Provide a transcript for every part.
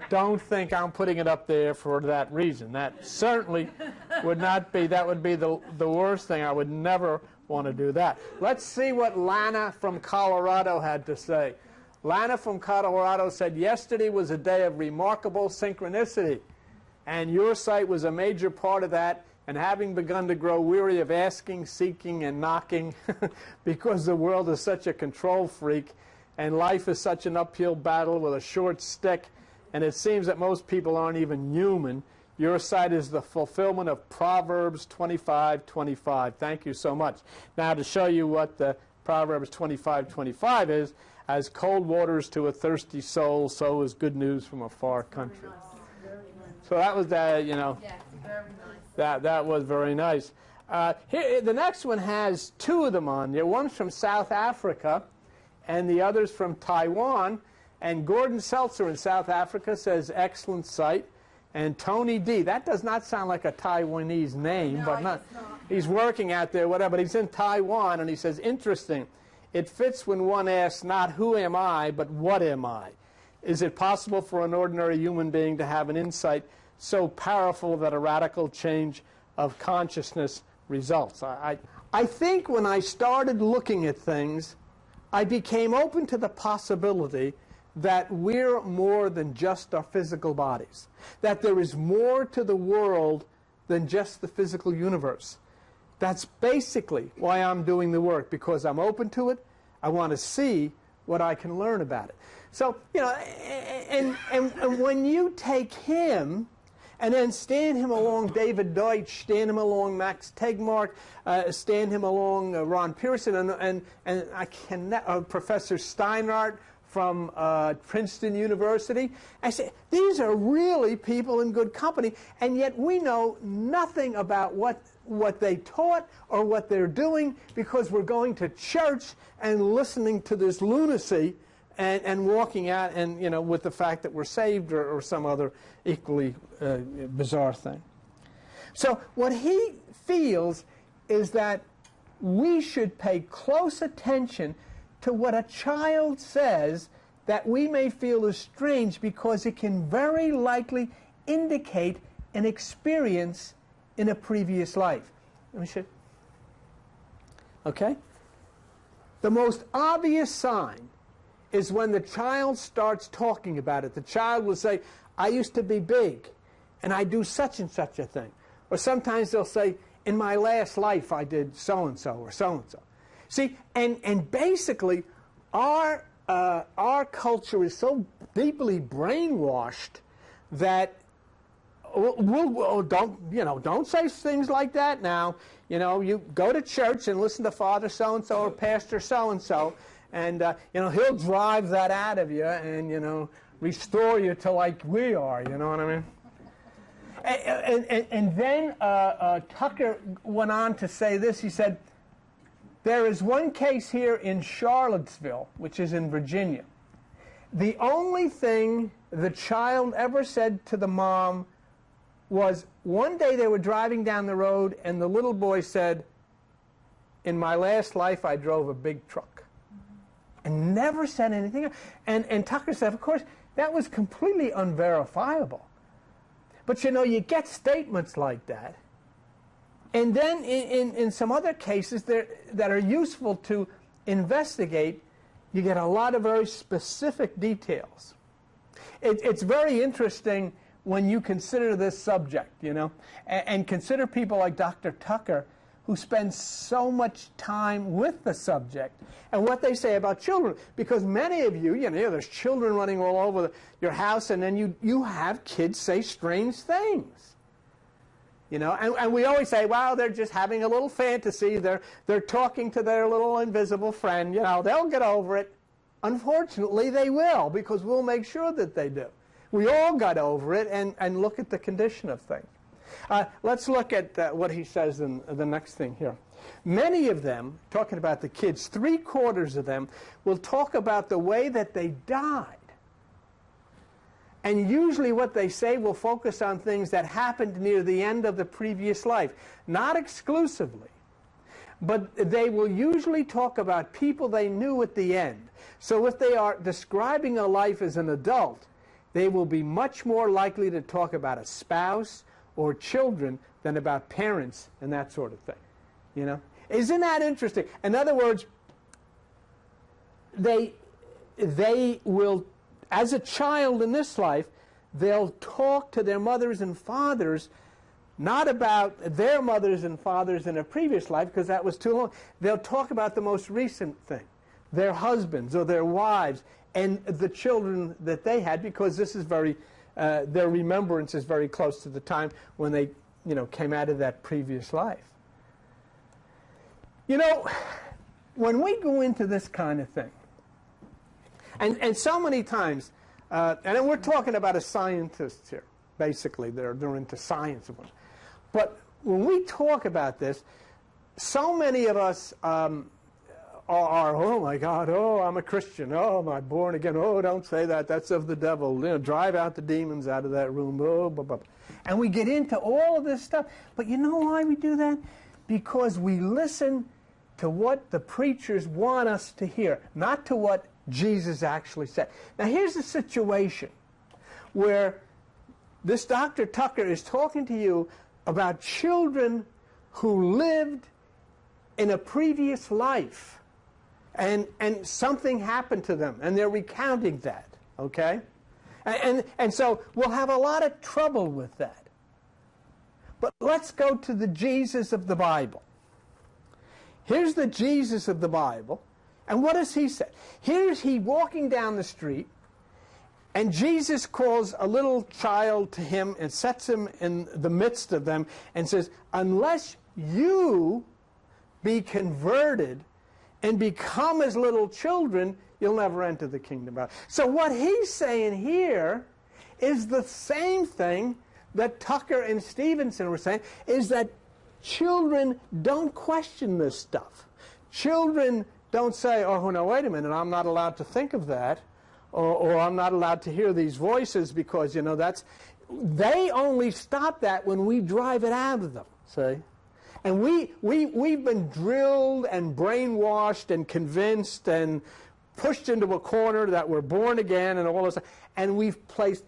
don't think I'm putting it up there for that reason. That certainly would not be, that would be the worst thing. I would never want to do that. Let's see what Lana from Colorado had to say. Lana from Colorado said, yesterday was a day of remarkable synchronicity, and your site was a major part of that, and having begun to grow weary of asking, seeking, and knocking because the world is such a control freak, and life is such an uphill battle with a short stick, and it seems that most people aren't even human. Your site is the fulfillment of Proverbs 25:25. Thank you so much. Now, to show you what the Proverbs 25:25 is, as cold waters to a thirsty soul, so is good news from a far country. So that was that, you know. Yes, very nice. That was very nice. Here, the next one has two of them on there. One's from South Africa, and the other's from Taiwan. And Gordon Seltzer in South Africa says, excellent site. And Tony D, that does not sound like a Taiwanese name, No, but not. He's working out there, whatever, but he's in Taiwan, and he says, interesting. It fits when one asks not who am I, but what am I? Is it possible for an ordinary human being to have an insight so powerful that a radical change of consciousness results? I think when I started looking at things, I became open to the possibility that we're more than just our physical bodies, that there is more to the world than just the physical universe. That's basically why I'm doing the work, because I'm open to it. I want to see what I can learn about it. So, you know, and when you take him and then stand him along David Deutsch, stand him along Max Tegmark, stand him along Ron Pearson, and I can Professor Steinhardt from Princeton University. I say, these are really people in good company, and yet we know nothing about what they taught or what they're doing, because we're going to church and listening to this lunacy and walking out and, you know, with the fact that we're saved or some other equally bizarre thing. So what he feels is that we should pay close attention to what a child says that we may feel is strange, because it can very likely indicate an experience in a previous life. Let me show you. Okay? The most obvious sign is when the child starts talking about it. The child will say, I used to be big, and I do such and such a thing. Or sometimes they'll say, in my last life I did so-and-so or so-and-so. See, and basically, our culture is so deeply brainwashed that don't say things like that now. You know, you go to church and listen to Father so-and-so or Pastor so-and-so, and you know, he'll drive that out of you and, you know, restore you to like we are. You know what I mean? And then Tucker went on to say this. He said, there is one case here in Charlottesville, which is in Virginia. The only thing the child ever said to the mom was, one day they were driving down the road and the little boy said, in my last life I drove a big truck. And never said anything else. And Tucker said, of course, that was completely unverifiable. But you know, you get statements like that. And then in some other cases that are useful to investigate, you get a lot of very specific details. It's very interesting when you consider this subject, you know, and consider people like Dr. Tucker, who spend so much time with the subject, and what they say about children. Because many of you, you know, there's children running all over your house, and then you have kids say strange things. You know, and we always say, well, they're just having a little fantasy. They're talking to their little invisible friend. You know, they'll get over it. Unfortunately, they will, because we'll make sure that they do. We all got over it, and look at the condition of things. Let's look at what he says in the next thing here. Many of them, talking about the kids, 3/4 of them will talk about the way that they died. And usually what they say will focus on things that happened near the end of the previous life. Not exclusively, but they will usually talk about people they knew at the end. So if they are describing a life as an adult, they will be much more likely to talk about a spouse or children than about parents and that sort of thing. You know? Isn't that interesting? In other words, they will, as a child in this life, they'll talk to their mothers and fathers not about their mothers and fathers in a previous life, because that was too long. They'll talk about the most recent thing, their husbands or their wives and the children that they had, because this is very, their remembrance is very close to the time when they, you know, came out of that previous life. You know, when we go into this kind of thing, and so many times, and we're talking about a scientist here, basically, they're into science. But when we talk about this, so many of us are, oh my God, oh, I'm a Christian, oh, am I born again, oh, don't say that, that's of the devil, you know, drive out the demons out of that room, oh, blah, blah, blah. And we get into all of this stuff. But you know why we do that? Because we listen to what the preachers want us to hear, not to what Jesus actually said. Now here's the situation where this Dr. Tucker is talking to you about children who lived in a previous life and something happened to them and they're recounting that, okay? And so we'll have a lot of trouble with that. But let's go to the Jesus of the Bible. Here's the Jesus of the Bible. And what does he say? Here's he walking down the street, and Jesus calls a little child to him and sets him in the midst of them and says, unless you be converted and become as little children, you'll never enter the kingdom of God. So what he's saying here is the same thing that Tucker and Stevenson were saying, is that children don't question this stuff. Children don't say, oh, no, wait a minute, I'm not allowed to think of that, or I'm not allowed to hear these voices because, you know, that's... They only stop that when we drive it out of them, see? And we've been drilled and brainwashed and convinced and pushed into a corner that we're born again and all this, and we've placed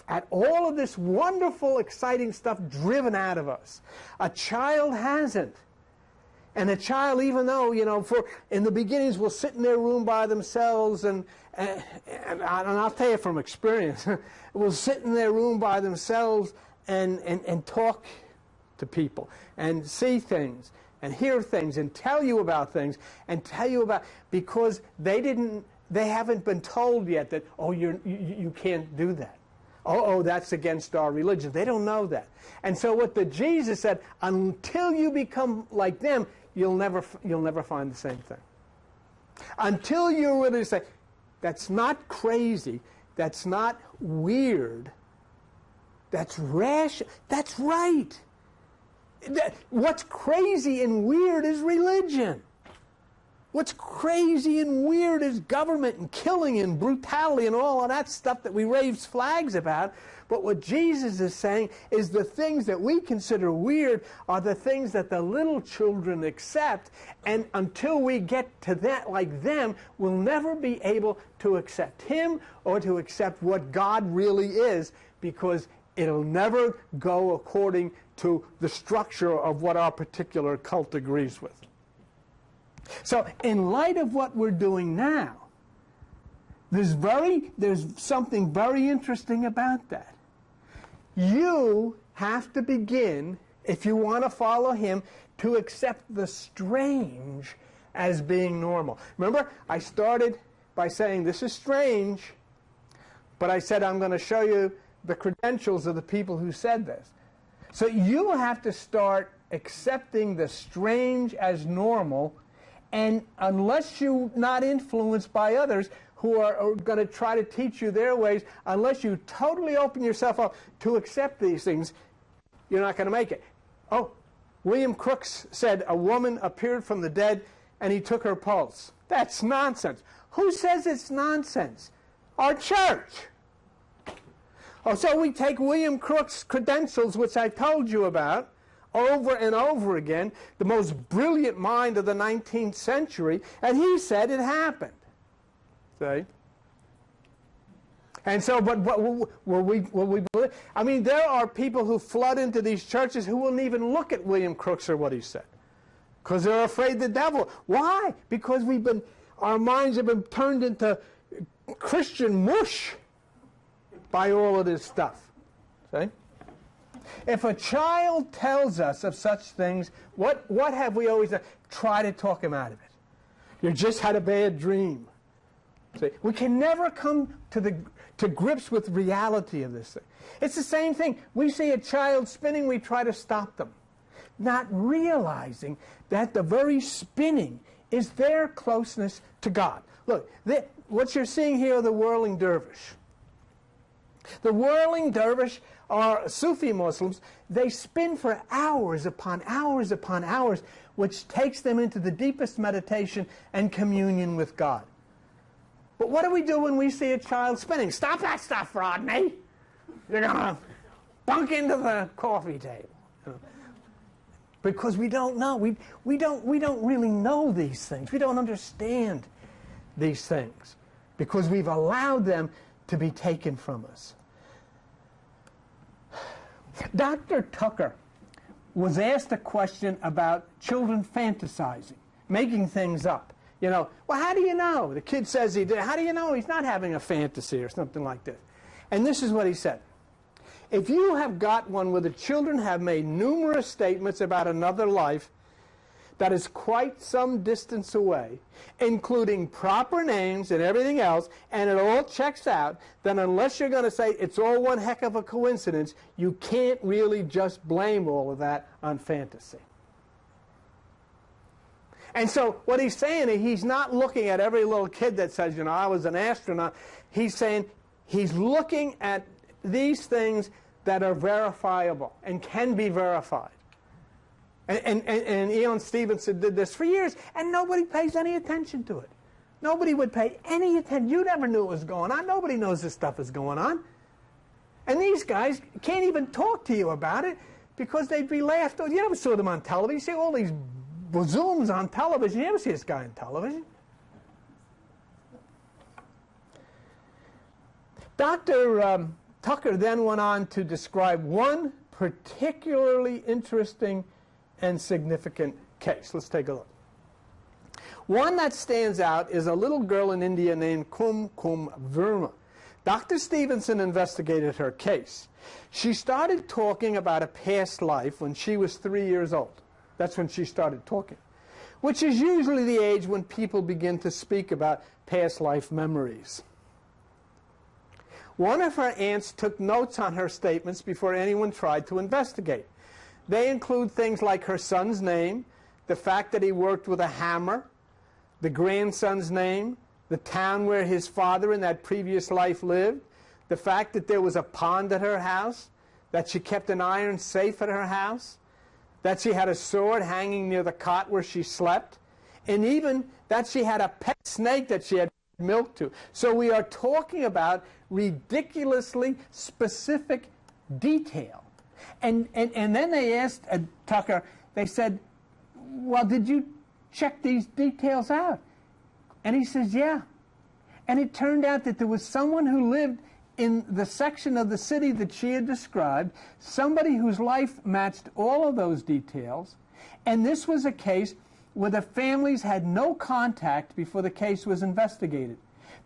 at all of this wonderful, exciting stuff driven out of us. A child hasn't. And a child, even though, you know, in the beginnings will sit in their room by themselves, and I'll tell you from experience, will sit in their room by themselves and talk to people and see things and hear things and tell you about things and tell you about, because they haven't been told yet that, oh, you can't do that. Oh, that's against our religion. They don't know that. And so what the Jesus said, until you become like them, you'll never find the same thing. Until you really say, that's not crazy, that's not weird, that's rational, that's right. What's crazy and weird is religion. What's crazy and weird is government and killing and brutality and all of that stuff that we raise flags about. But what Jesus is saying is the things that we consider weird are the things that the little children accept. And until we get to that like them, we'll never be able to accept him or to accept what God really is, because it'll never go according to the structure of what our particular cult agrees with. So in light of what we're doing now, there's something very interesting about that. You have to begin, if you want to follow him, to accept the strange as being normal. Remember, I started by saying this is strange, but I said I'm going to show you the credentials of the people who said this. So you have to start accepting the strange as normal, and unless you're not influenced by others who are going to try to teach you their ways, unless you totally open yourself up to accept these things, you're not going to make it. Oh, William Crookes said a woman appeared from the dead and he took her pulse. That's nonsense. Who says it's nonsense? Our church. Oh, so we take William Crookes' credentials, which I told you about, over and over again, the most brilliant mind of the 19th century, and he said it happened. See? And so, but will we believe? I mean, there are people who flood into these churches who wouldn't even look at William Crookes or what he said, because they're afraid of the devil. Why? Because our minds have been turned into Christian mush by all of this stuff. See? If a child tells us of such things, what have we always done? Try to talk him out of it. You just had a bad dream. See? We can never come to grips with reality of this thing. It's the same thing. We see a child spinning, we try to stop them, not realizing that the very spinning is their closeness to God. Look, what you're seeing here are the whirling dervish. The whirling dervish are Sufi Muslims. They spin for hours upon hours upon hours, which takes them into the deepest meditation and communion with God. But what do we do when we see a child spinning? Stop that stuff, Rodney. You're going to bunk into the coffee table. Because we don't know. We don't really know these things. We don't understand these things because we've allowed them to be taken from us. Dr. Tucker was asked a question about children fantasizing, making things up. You know, well, how do you know? The kid says he did. How do you know he's not having a fantasy or something like this? And this is what he said. If you have got one where the children have made numerous statements about another life that is quite some distance away, including proper names and everything else, and it all checks out, then unless you're going to say it's all one heck of a coincidence, you can't really just blame all of that on fantasy. And so what he's saying is he's not looking at every little kid that says, you know, I was an astronaut. He's saying he's looking at these things that are verifiable and can be verified. And Eon Stevenson did this for years, and nobody pays any attention to it. Nobody would pay any attention. You never knew it was going on. Nobody knows this stuff is going on. And these guys can't even talk to you about it because they'd be laughed at. You never saw them on television. You see all these bazooms on television. You never see this guy on television. Dr. Tucker then went on to describe one particularly interesting and significant case. Let's take a look. One that stands out is a little girl in India named Kum Verma. Dr. Stevenson investigated her case. She started talking about a past life when she was 3 years old. That's when she started talking, which is usually the age when people begin to speak about past life memories. One of her aunts took notes on her statements before anyone tried to investigate. They include things like her son's name, the fact that he worked with a hammer, the grandson's name, the town where his father in that previous life lived, the fact that there was a pond at her house, that she kept an iron safe at her house, that she had a sword hanging near the cot where she slept, and even that she had a pet snake that she had milk to. So we are talking about ridiculously specific detail. And then they asked Tucker, they said, well, did you check these details out? And he says, yeah. And it turned out that there was someone who lived in the section of the city that she had described, somebody whose life matched all of those details, and this was a case where the families had no contact before the case was investigated,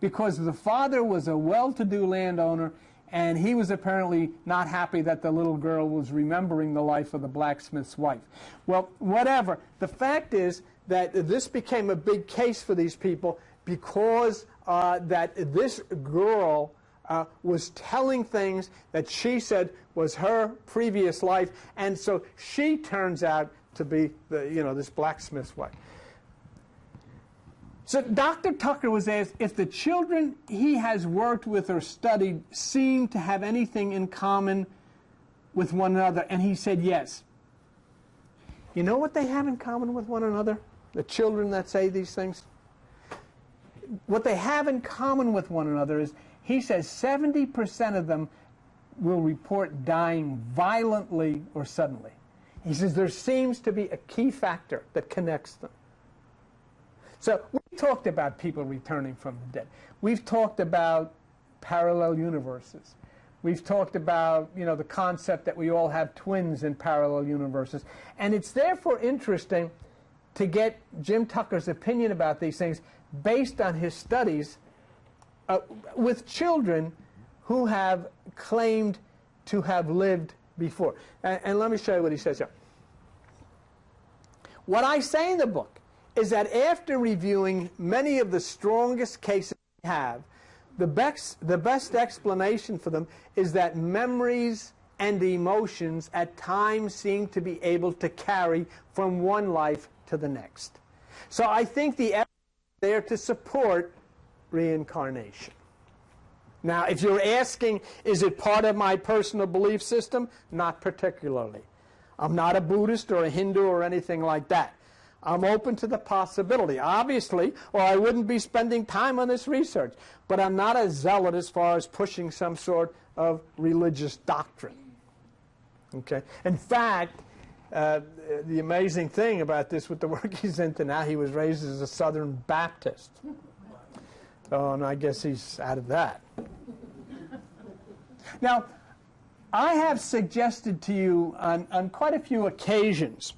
because the father was a well-to-do landowner, and he was apparently not happy that the little girl was remembering the life of the blacksmith's wife. Well, whatever. The fact is that this became a big case for these people because that this girl was telling things that she said was her previous life, and so she turns out to be this blacksmith's wife. So Dr. Tucker was asked if the children he has worked with or studied seem to have anything in common with one another, and he said yes. You know what they have in common with one another? The children that say these things? What they have in common with one another is, he says 70% of them will report dying violently or suddenly. He says there seems to be a key factor that connects them. So we talked about people returning from the dead. We've talked about parallel universes. We've talked about, you know, the concept that we all have twins in parallel universes. And it's therefore interesting to get Jim Tucker's opinion about these things based on his studies with children who have claimed to have lived before. And let me show you what he says here. What I say in the book is that after reviewing many of the strongest cases we have, the best explanation for them is that memories and emotions at times seem to be able to carry from one life to the next. So I think the evidence is there to support reincarnation. Now, if you're asking, is it part of my personal belief system? Not particularly. I'm not a Buddhist or a Hindu or anything like that. I'm open to the possibility, obviously, or I wouldn't be spending time on this research. But I'm not a zealot as far as pushing some sort of religious doctrine. Okay? In fact, the amazing thing about this with the work he's into now, he was raised as a Southern Baptist. Oh, and I guess he's out of that. Now, I have suggested to you on quite a few occasions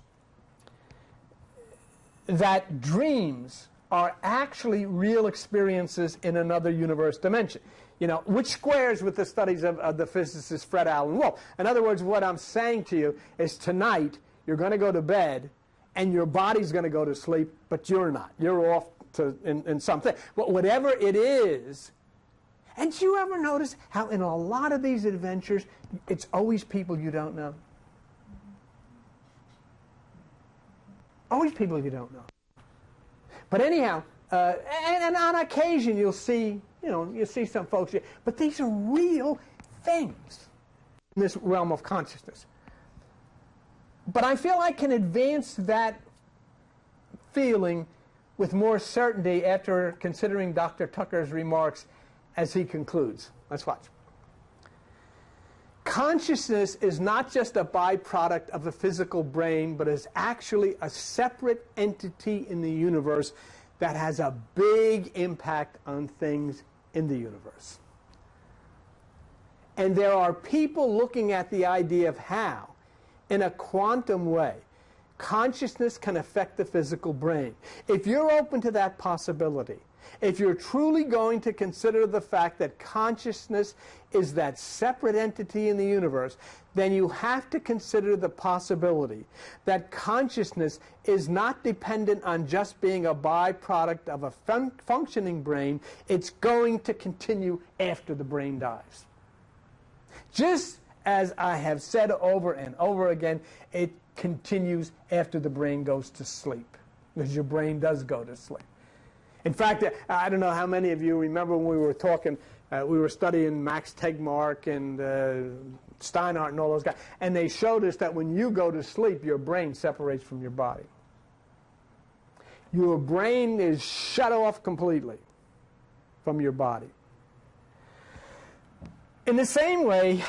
that dreams are actually real experiences in another universe dimension. You know, which squares with the studies of the physicist Fred Alan Wolf. In other words, what I'm saying to you is tonight you're going to go to bed and your body's going to go to sleep, but you're not. You're off to in something. But whatever it is, and do you ever notice how in a lot of these adventures, it's always people you don't know? Always people you don't know. But anyhow, and on occasion you'll see, you see some folks, but these are real things in this realm of consciousness. But I feel I can advance that feeling with more certainty after considering Dr. Tucker's remarks as he concludes. Let's watch. Consciousness is not just a byproduct of the physical brain, but is actually a separate entity in the universe that has a big impact on things in the universe. And there are people looking at the idea of how, in a quantum way, consciousness can affect the physical brain. If you're open to that possibility, if you're truly going to consider the fact that consciousness is that separate entity in the universe, then you have to consider the possibility that consciousness is not dependent on just being a byproduct of a functioning brain. It's going to continue after the brain dies. Just as I have said over and over again, it continues after the brain goes to sleep, because your brain does go to sleep. In fact, I don't know how many of you remember when we were talking, we were studying Max Tegmark and Steinhardt and all those guys, and they showed us that when you go to sleep, your brain separates from your body. Your brain is shut off completely from your body. In the same way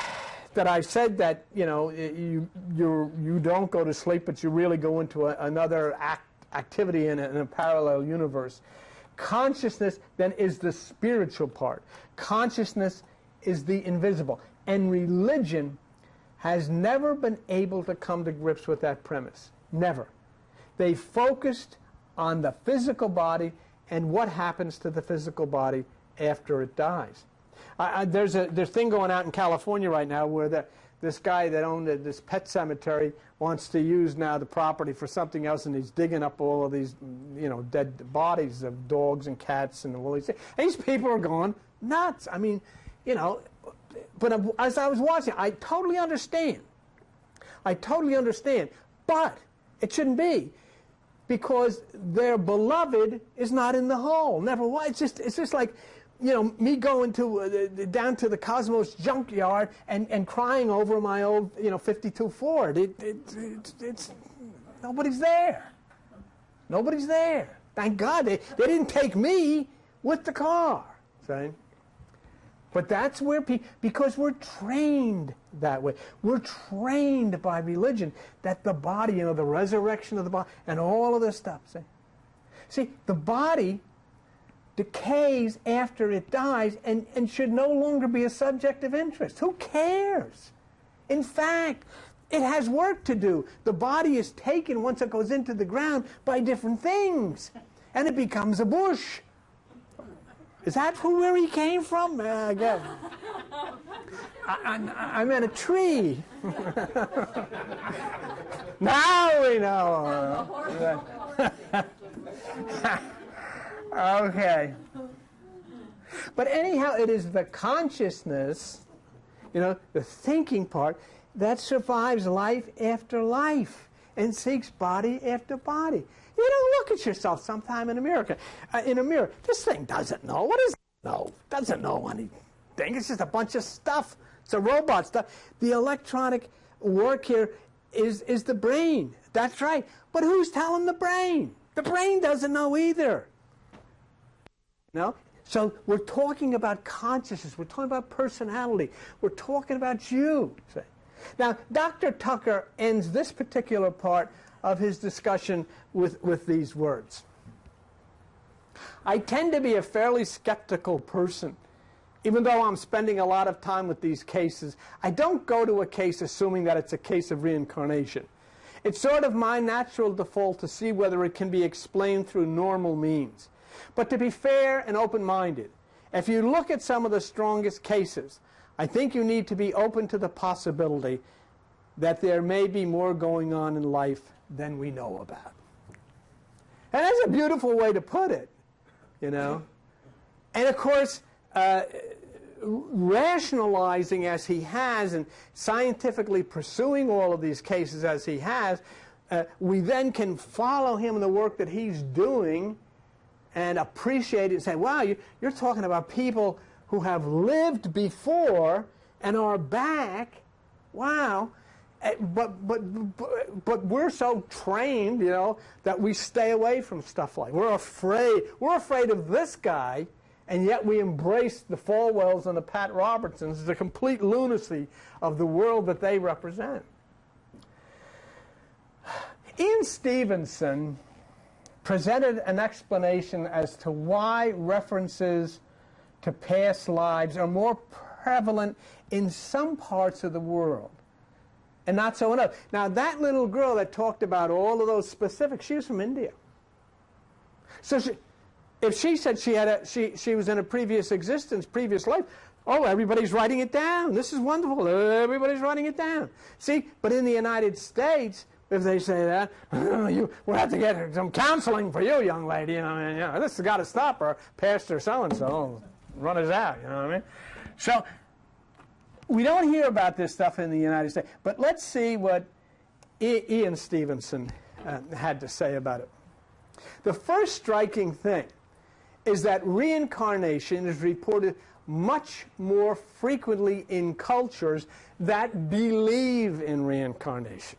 that I said that, you don't go to sleep, but you really go into another activity in a parallel universe. Consciousness then is the spiritual part. Consciousness is the invisible. And religion has never been able to come to grips with that premise. Never. They focused on the physical body and what happens to the physical body after it dies. There's a thing going out in California right now where this guy that owned this pet cemetery wants to use now the property for something else, and he's digging up all of these, dead bodies of dogs and cats and all these things. And these people are going nuts. I mean, but as I was watching, I totally understand. But it shouldn't be, because their beloved is not in the hole. Never was. It's just like, me going down to the Cosmos junkyard and crying over my old, 52 Ford. It's nobody's there. Nobody's there. Thank God they didn't take me with the car. See? But that's where because we're trained that way. We're trained by religion that the body, you know, the resurrection of the body and all of this stuff. See, the body decays after it dies and should no longer be a subject of interest. Who cares? In fact, it has work to do. The body is taken once it goes into the ground by different things, and it becomes a bush. Is that where he came from? I guess. I meant a tree. Now we know. Okay. But anyhow, it is the consciousness, you know, the thinking part, that survives life after life and seeks body after body. You don't look at yourself sometime in a mirror. This thing doesn't know. What does it know? It doesn't know anything. It's just a bunch of stuff. It's a robot stuff. The electronic work here is the brain. That's right. But who's telling the brain? The brain doesn't know either. No? So we're talking about consciousness. We're talking about personality. We're talking about you. Now, Dr. Tucker ends this particular part of his discussion with these words. I tend to be a fairly skeptical person. Even though I'm spending a lot of time with these cases, I don't go to a case assuming that it's a case of reincarnation. It's sort of my natural default to see whether it can be explained through normal means. But to be fair and open-minded, if you look at some of the strongest cases, I think you need to be open to the possibility that there may be more going on in life than we know about. And that's a beautiful way to put it, you know. And of course, rationalizing as he has and scientifically pursuing all of these cases as he has, we then can follow him in the work that he's doing and appreciate it and say, wow, you're talking about people who have lived before and are back. Wow. But we're so trained, you know, that we stay away from stuff like we're afraid of this guy, and yet we embrace the Falwells and the Pat Robertsons, the complete lunacy of the world that they represent. Ian Stevenson presented an explanation as to why references to past lives are more prevalent in some parts of the world and not so in others. Now, that little girl that talked about all of those specifics, she was from India. So if she said she was in a previous existence, previous life, oh, everybody's writing it down. This is wonderful. Everybody's writing it down. See, but in the United States, if they say that, we'll have to get some counseling for you, young lady. You know, this has got to stop, or Pastor so-and-so run us out. You know what I mean? So we don't hear about this stuff in the United States. But let's see what Ian Stevenson had to say about it. The first striking thing is that reincarnation is reported much more frequently in cultures that believe in reincarnation.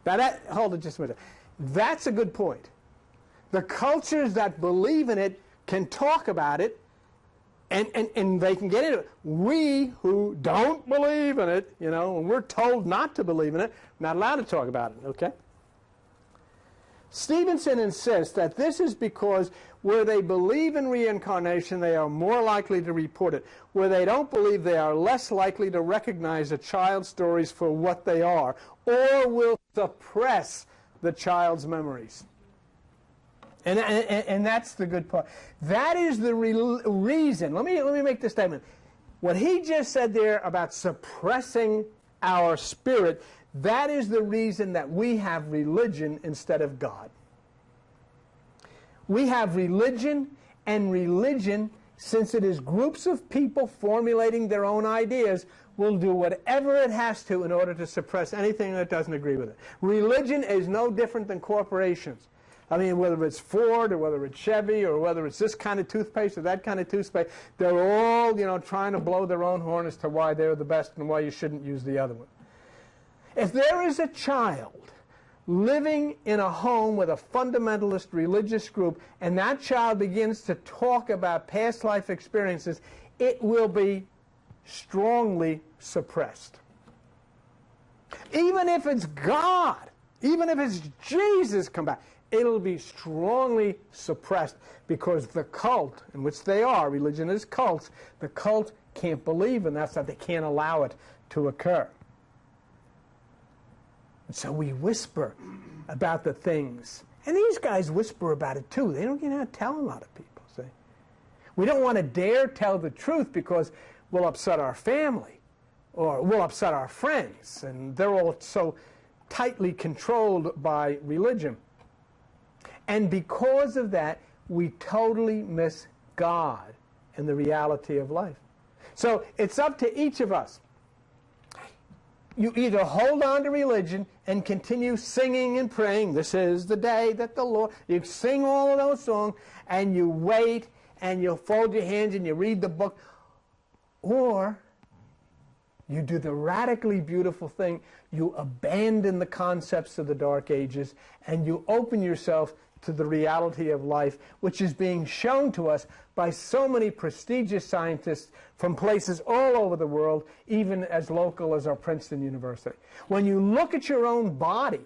Now hold it just a minute. That's a good point. The cultures that believe in it can talk about it, and they can get into it. We who don't believe in it, you know, and we're told not to believe in it, not allowed to talk about it, okay? Stevenson insists that this is because where they believe in reincarnation, they are more likely to report it. Where they don't believe, they are less likely to recognize a child's stories for what they are, or will suppress the child's memories. And that's the good part. That is the reason. Let me make this statement. What he just said there about suppressing our spirit, that is the reason that we have religion instead of God. We have religion, and religion, since it is groups of people formulating their own ideas, will do whatever it has to in order to suppress anything that doesn't agree with it. Religion is no different than corporations. I mean, whether it's Ford or whether it's Chevy or whether it's this kind of toothpaste or that kind of toothpaste, they're all, you know, trying to blow their own horn as to why they're the best and why you shouldn't use the other one. If there is a child living in a home with a fundamentalist religious group and that child begins to talk about past life experiences, it will be strongly suppressed. Even if it's God, even if it's Jesus come back, it'll be strongly suppressed because the cult, in which they are, religion is cults, the cult can't believe in that stuff. They can't allow it to occur. And so we whisper about the things. And these guys whisper about it too. They don't get how to tell a lot of people, see. We don't want to dare tell the truth because we'll upset our family or we'll upset our friends. And they're all so tightly controlled by religion. And because of that, we totally miss God and the reality of life. So it's up to each of us. You either hold on to religion and continue singing and praying, this is the day that the Lord, you sing all of those songs, and you wait, and you fold your hands and you read the book, or you do the radically beautiful thing, you abandon the concepts of the Dark Ages, and you open yourself to the reality of life, which is being shown to us by so many prestigious scientists from places all over the world, even as local as our Princeton University. When you look at your own body,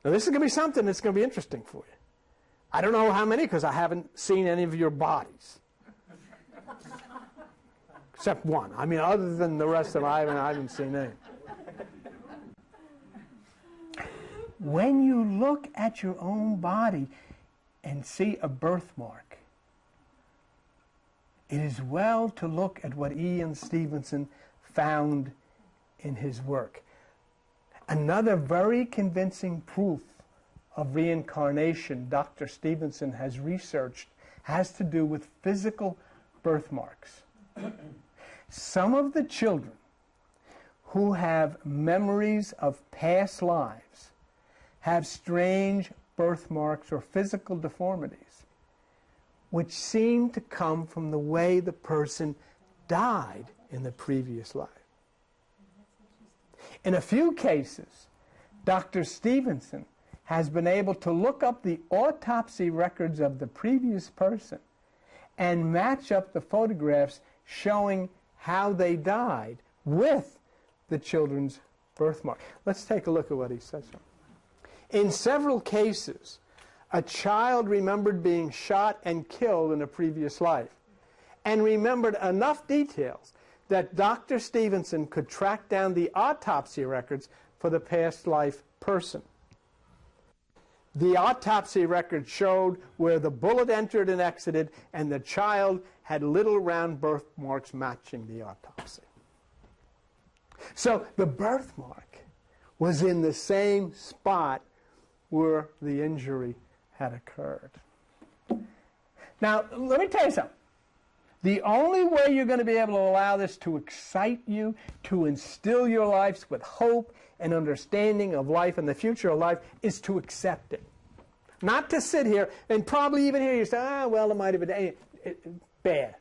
now this is going to be something that's going to be interesting for you. I don't know how many because I haven't seen any of your bodies. Except one. I mean, other than the rest of them, I haven't seen any. When you look at your own body and see a birthmark, it is well to look at what Ian Stevenson found in his work. Another very convincing proof of reincarnation Dr. Stevenson has researched has to do with physical birthmarks. Some of the children who have memories of past lives have strange birthmarks or physical deformities, which seem to come from the way the person died in the previous life. In a few cases, Dr. Stevenson has been able to look up the autopsy records of the previous person and match up the photographs showing how they died with the children's birthmark. Let's take a look at what he says. In several cases, a child remembered being shot and killed in a previous life and remembered enough details that Dr. Stevenson could track down the autopsy records for the past life person. The autopsy record showed where the bullet entered and exited, and the child had little round birthmarks matching the autopsy. So the birthmark was in the same spot where the injury had occurred. Now, let me tell you something. The only way you're going to be able to allow this to excite you, to instill your lives with hope and understanding of life and the future of life, is to accept it. Not to sit here and probably even hear you say, ah, well, it might have been bad.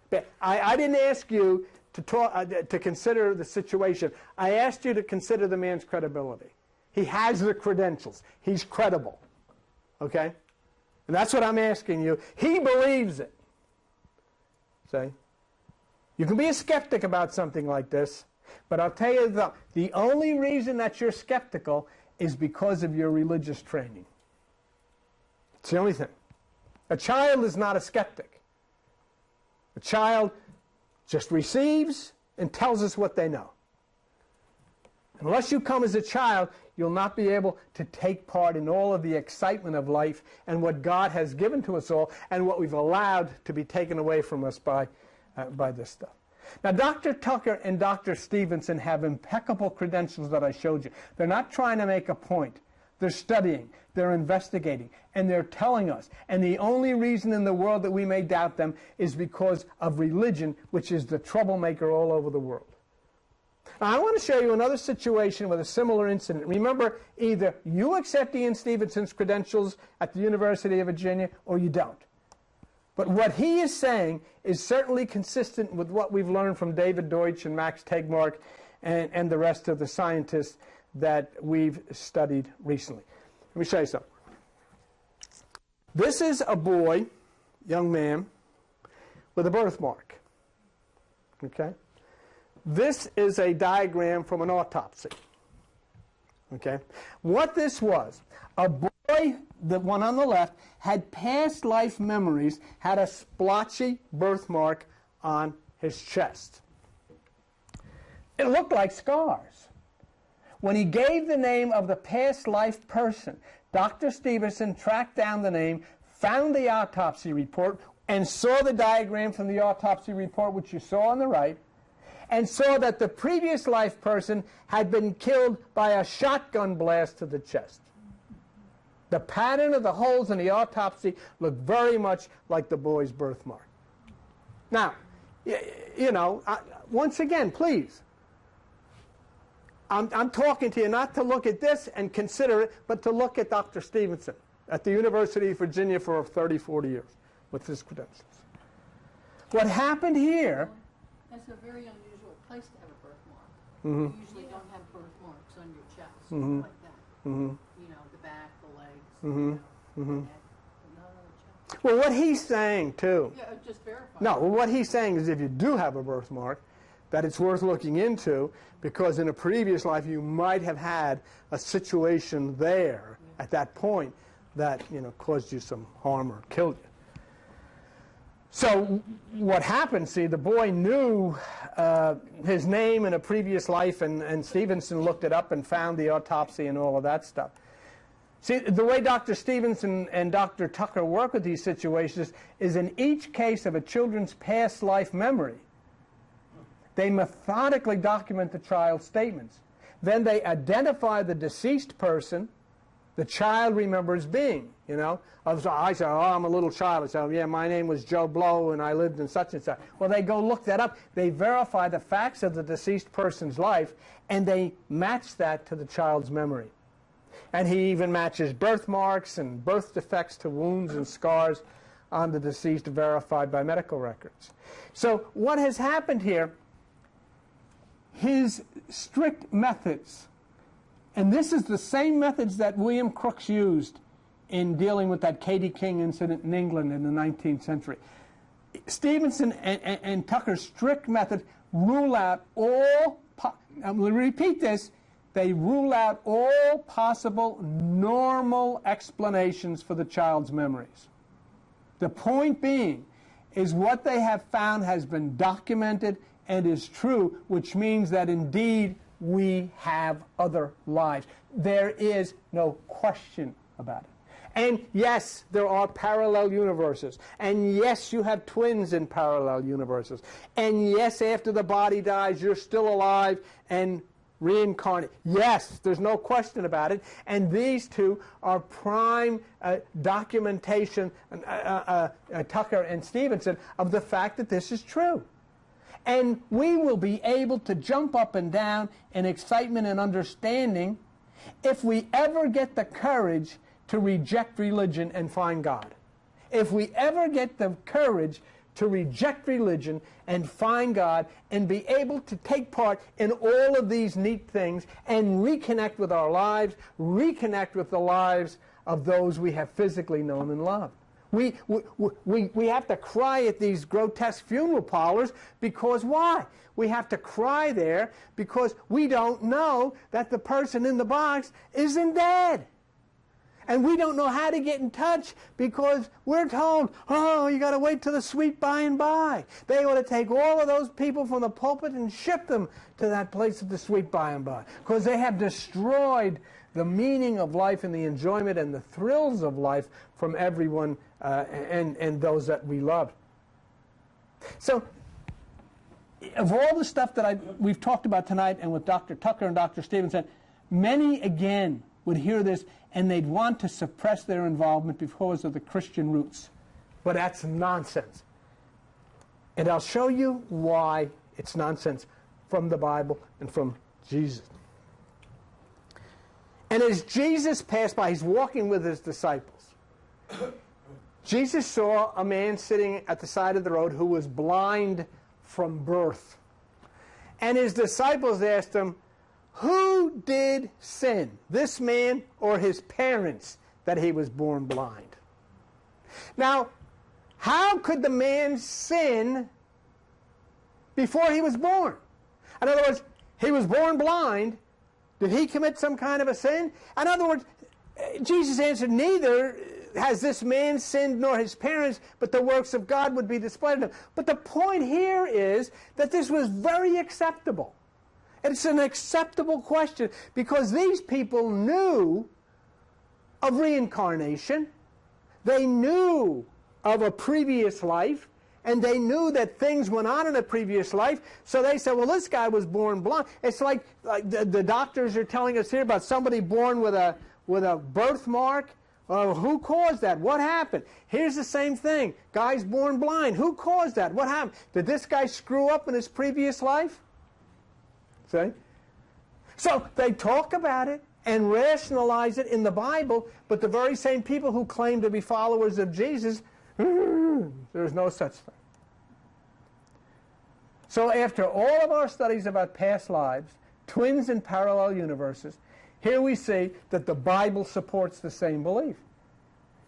Bad. I didn't ask you to consider the situation. I asked you to consider the man's credibility. He has the credentials. He's credible. Okay? And that's what I'm asking you. He believes it. See? You can be a skeptic about something like this, but I'll tell you the only reason that you're skeptical is because of your religious training. It's the only thing. A child is not a skeptic. A child just receives and tells us what they know. Unless you come as a child, you'll not be able to take part in all of the excitement of life and what God has given to us all and what we've allowed to be taken away from us by this stuff. Now, Dr. Tucker and Dr. Stevenson have impeccable credentials that I showed you. They're not trying to make a point. They're studying, they're investigating, and they're telling us. And the only reason in the world that we may doubt them is because of religion, which is the troublemaker all over the world. Now, I want to show you another situation with a similar incident. Remember, either you accept Ian Stevenson's credentials at the University of Virginia or you don't. But what he is saying is certainly consistent with what we've learned from David Deutsch and Max Tegmark and the rest of the scientists that we've studied recently. Let me show you something. This is a boy, young man, with a birthmark. Okay? This is a diagram from an autopsy. Okay? What this was, a boy, the one on the left, had past life memories, had a splotchy birthmark on his chest. It looked like scars. When he gave the name of the past life person, Dr. Stevenson tracked down the name, found the autopsy report, and saw the diagram from the autopsy report, which you saw on the right, and saw that the previous life person had been killed by a shotgun blast to the chest. The pattern of the holes in the autopsy looked very much like the boy's birthmark. Now, you know, once again, please, I'm talking to you not to look at this and consider it, but to look at Dr. Stevenson at the University of Virginia for 30, 40 years with his credentials. What happened here... That's a very unusual place to have a birthmark. Mm-hmm. You usually don't have birthmarks on your chest, like that. Mm-hmm. You know, the back, the legs, Mm-hmm. the Mm-hmm. neck, but not on the chest. Well, what he's saying, too... Yeah, just verify. No, well, what he's saying is if you do have a birthmark, that it's worth looking into, because in a previous life you might have had a situation there at that point that, you know, caused you some harm or killed you. So what happened, see, the boy knew his name in a previous life, and Stevenson looked it up and found the autopsy and all of that stuff. See, the way Dr. Stevenson and Dr. Tucker work with these situations is in each case of a children's past life memory, they methodically document the child's statements. Then they identify the deceased person the child remembers being, you know. I say, oh, I'm a little child. I say, oh, yeah, my name was Joe Blow and I lived in such and such. Well, they go look that up. They verify the facts of the deceased person's life, and they match that to the child's memory. And he even matches birthmarks and birth defects to wounds and scars on the deceased verified by medical records. So what has happened here, his strict methods, and this is the same methods that William Crookes used in dealing with that Katy King incident in England in the 19th century. Stevenson and Tucker's strict method rule out all, I'm going to repeat this, they rule out all possible normal explanations for the child's memories. The point being is what they have found has been documented and is true, which means that indeed we have other lives. There is no question about it. And yes, there are parallel universes. And yes, you have twins in parallel universes. And yes, after the body dies, you're still alive and reincarnate. Yes, there's no question about it. And these two are prime documentation, Tucker and Stevenson, of the fact that this is true. And we will be able to jump up and down in excitement and understanding if we ever get the courage to reject religion and find God. If we ever get the courage to reject religion and find God and be able to take part in all of these neat things and reconnect with our lives, reconnect with the lives of those we have physically known and loved. We have to cry at these grotesque funeral parlors because why? We have to cry there because we don't know that the person in the box isn't dead. And we don't know how to get in touch because we're told, oh, you got to wait till the sweet by and by. They ought to take all of those people from the pulpit and ship them to that place of the sweet by and by because they have destroyed the meaning of life and the enjoyment and the thrills of life from everyone and those that we love. So, of all the stuff that we've talked about tonight and with Dr. Tucker and Dr. Stevenson, many again would hear this and they'd want to suppress their involvement because of the Christian roots. But that's nonsense. And I'll show you why it's nonsense from the Bible and from Jesus. And as Jesus passed by, he's walking with his disciples. Jesus saw a man sitting at the side of the road who was blind from birth. And his disciples asked him, who did sin, this man or his parents, that he was born blind? Now, How could the man sin before he was born? In other words, he was born blind. Did he commit some kind of a sin? In other words, Jesus answered, neither has this man sinned nor his parents, but the works of God would be displayed in him. But the point here is that this was very acceptable. It's an acceptable question because these people knew of reincarnation. They knew of a previous life, and they knew that things went on in a previous life. So they said, well, this guy was born blind. It's like the doctors are telling us here about somebody born with a birthmark. Who caused that? What happened? Here's the same thing. Guy's born blind. Who caused that? What happened? Did this guy screw up in his previous life? See? So they talk about it and rationalize it in the Bible, but the very same people who claim to be followers of Jesus, there's no such thing. So after all of our studies about past lives, twins in parallel universes, here we see that the Bible supports the same belief.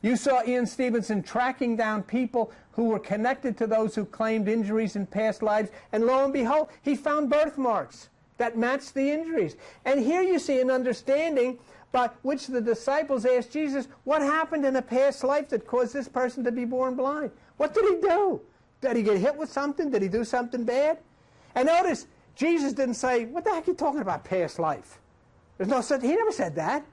You saw Ian Stevenson tracking down people who were connected to those who claimed injuries in past lives, and lo and behold, he found birthmarks that matched the injuries. And here you see an understanding by which the disciples asked Jesus, what happened in a past life that caused this person to be born blind? What did he do? Did he get hit with something? Did he do something bad? And notice, Jesus didn't say, what the heck are you talking about, past life? There's no such, he never said that.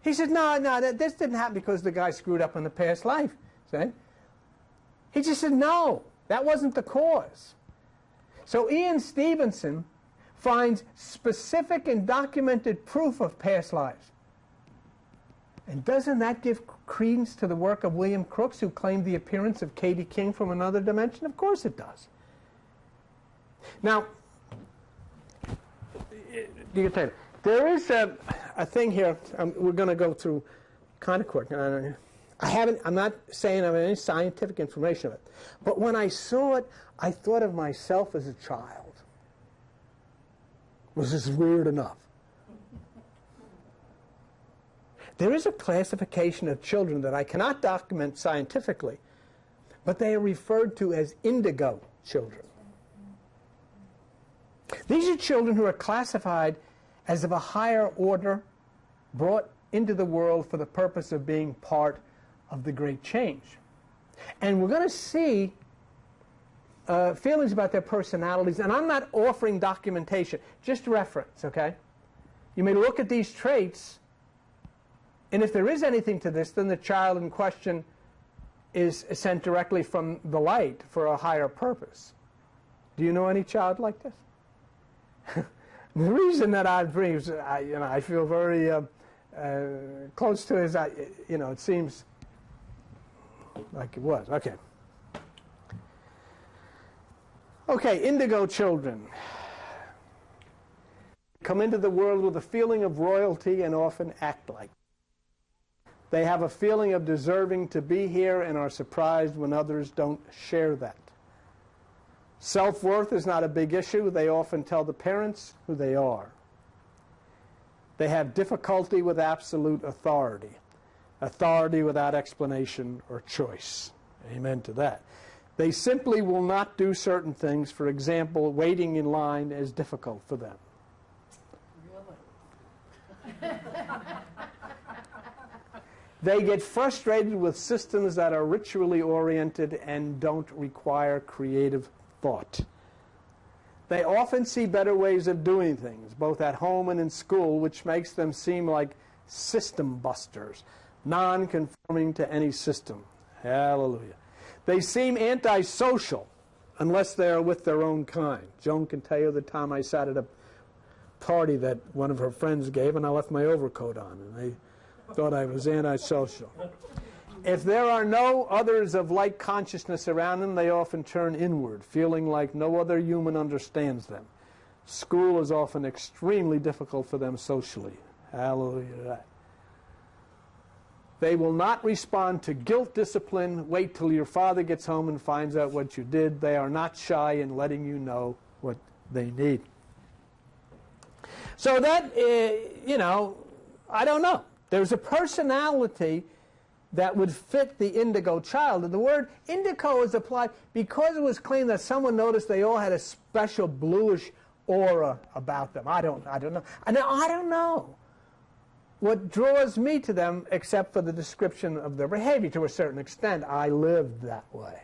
He said, no, this didn't happen because the guy screwed up in the past life. See? He just said, no, that wasn't the cause. So Ian Stevenson finds specific and documented proof of past lives. And doesn't that give credence to the work of William Crookes, who claimed the appearance of Katie King from another dimension? Of course it does. Now, there is a thing here. We're going to go through kind of quick. I'm not saying I have any scientific information of it, but when I saw it, I thought of myself as a child. Was this weird enough? There is a classification of children that I cannot document scientifically, but they are referred to as indigo children. These are children who are classified as of a higher order, brought into the world for the purpose of being part of the great change. And we're going to see feelings about their personalities, and I'm not offering documentation, just reference, okay? You may look at these traits, and if there is anything to this, then the child in question is sent directly from the light for a higher purpose. Do you know any child like this? The reason that I feel very close to is, it seems like it was. Okay. Okay, indigo children come into the world with a feeling of royalty and often act like it. They have a feeling of deserving to be here and are surprised when others don't share that. Self-worth is not a big issue. They often tell the parents who they are. They have difficulty with absolute authority without explanation or choice. Amen to that. They simply will not do certain things. For example, waiting in line is difficult for them. Really? They get frustrated with systems that are ritually oriented and don't require creative thought. They often see better ways of doing things, both at home and in school, which makes them seem like system busters, non-conforming to any system. Hallelujah. They seem antisocial unless they are with their own kind. Joan can tell you the time I sat at a party that one of her friends gave, and I left my overcoat on, and they thought I was antisocial. If there are no others of like consciousness around them, they often turn inward, feeling like no other human understands them. School is often extremely difficult for them socially. Hallelujah to that. They will not respond to guilt, discipline. Wait till your father gets home and finds out what you did. They are not shy in letting you know what they need. So that, I don't know. There's a personality that would fit the indigo child. And the word indigo is applied because it was claimed that someone noticed they all had a special bluish aura about them. I don't know. I don't know what draws me to them except for the description of their behavior to a certain extent. I lived that way.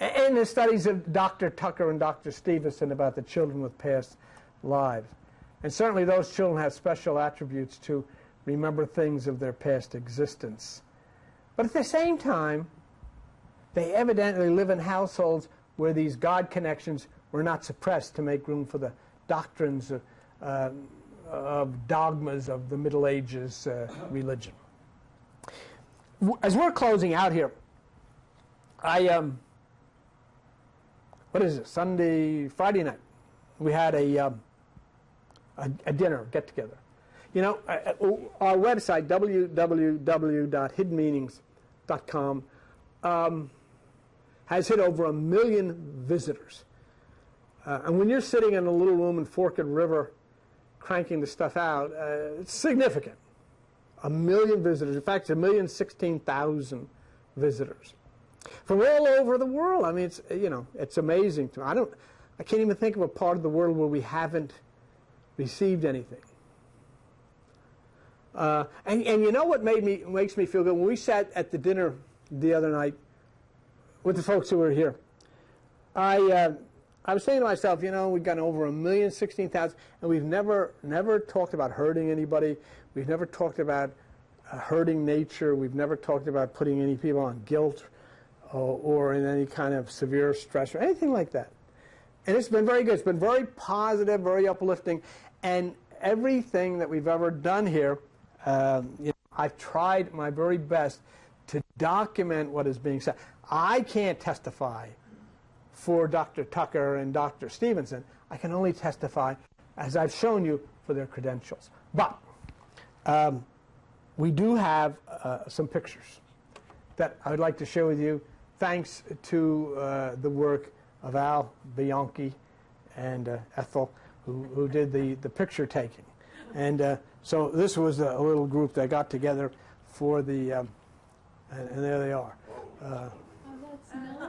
In the studies of Dr. Tucker and Dr. Stevenson about the children with past lives. And certainly those children have special attributes to remember things of their past existence. But at the same time, they evidently live in households where these God connections were not suppressed to make room for the doctrines of dogmas of the Middle Ages religion. As we're closing out here, what is it, Friday night, we had a dinner, get-together. You know, our website, www.hiddenmeanings.com, has hit over 1 million visitors. And when you're sitting in a little room in Forked River cranking the stuff out, it's significant. 1 million visitors. In fact, it's 1,016,000 visitors from all over the world. I mean, it's, you know, it's amazing to me. I can't even think of a part of the world where we haven't received anything. And you know what makes me feel good? When we sat at the dinner the other night with the folks who were here, I was saying to myself, you know, we've gotten over 1,016,000, and we've never talked about hurting anybody. We've never talked about hurting nature. We've never talked about putting any people on guilt or in any kind of severe stress or anything like that. And it's been very good. It's been very positive, very uplifting. And everything that we've ever done here, you know, I've tried my very best to document what is being said. I can't testify for Dr. Tucker and Dr. Stevenson. I can only testify, as I've shown you, for their credentials. But we do have some pictures that I would like to share with you, thanks to the work of Al Bianchi and Ethel, who did the picture taking. And so this was a little group that got together for the, and there they are. Oh, that's nice.